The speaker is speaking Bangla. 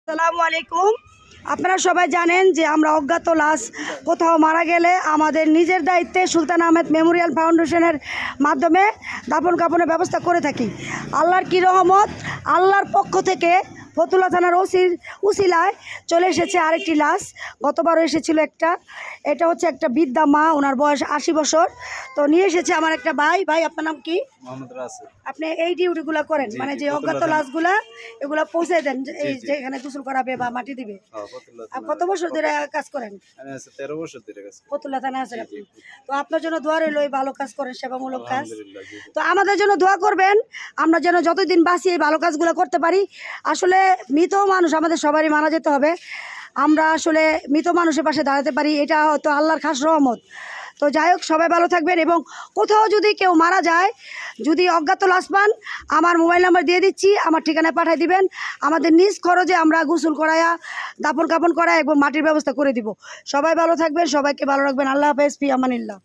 আসসালামু আলাইকুম। আপনারা সবাই জানেন যে আমরা অজ্ঞাত লাশ কোথাও মারা গেলে আমাদের নিজের দায়িত্বে সুলতান আহমেদ মেমোরিয়াল ফাউন্ডেশনের মাধ্যমে দাফন কাফনের ব্যবস্থা করে থাকি। আল্লাহর কি রহমত, আল্লাহর পক্ষ থেকে ফতুল্লা থানার উসিলায় চলে এসেছে আরেকটি লাশ। গতবারও এসেছিল একটা, এটা হচ্ছে একটা বৃদ্ধা মা, ওনার বয়স 80 বছর। তো নিয়ে এসেছে আমার একটা ভাই। আপনার নাম কি? মোহাম্মদ রাসেল। আপনি এই ডিউটিগুলো করেন, মানে যে অজ্ঞাত লাশগুলা এগুলা পৌঁছে দেন, এই যেখানে গোসল করাবে বা মাটি দিবে। কত বছর ধরে কাজ করেন? 13 বছর ধরে কাজ করি। ফতুল্লা থানা আছেন আপনি। তো আপনার জন্য দোয়া রইল, এই ভালো কাজ করেন, সেবামূলক কাজ। আলহামদুলিল্লাহ, জি। তো আমাদের জন্য দোয়া করবেন, আমরা যেন যতদিন বাঁচি এই ভালো কাজগুলো করতে পারি। আসলে মৃত মানুষ আমাদের সবারই মারা যেতে হবে, আমরা আসলে মৃত মানুষের পাশে দাঁড়াতে পারি, এটা হয়তো আল্লাহর খাস রহমত। তো যাই হোক, সবাই ভালো থাকবেন। এবং কোথাও যদি কেউ মারা যায়, যদি অজ্ঞাত লাশ পান, আমার মোবাইল নাম্বার দিয়ে দিচ্ছি, আমার ঠিকানায় পাঠিয়ে দিবেন। আমাদের নিজ খরচে আমরা গোসল করায়া, দাফন কাফন করায় এবং মাটির ব্যবস্থা করে দিব। সবাই ভালো থাকবেন, সবাইকে ভালো রাখবেন। আল্লাহ হাফেজ, ফি আমানিল্লাহ।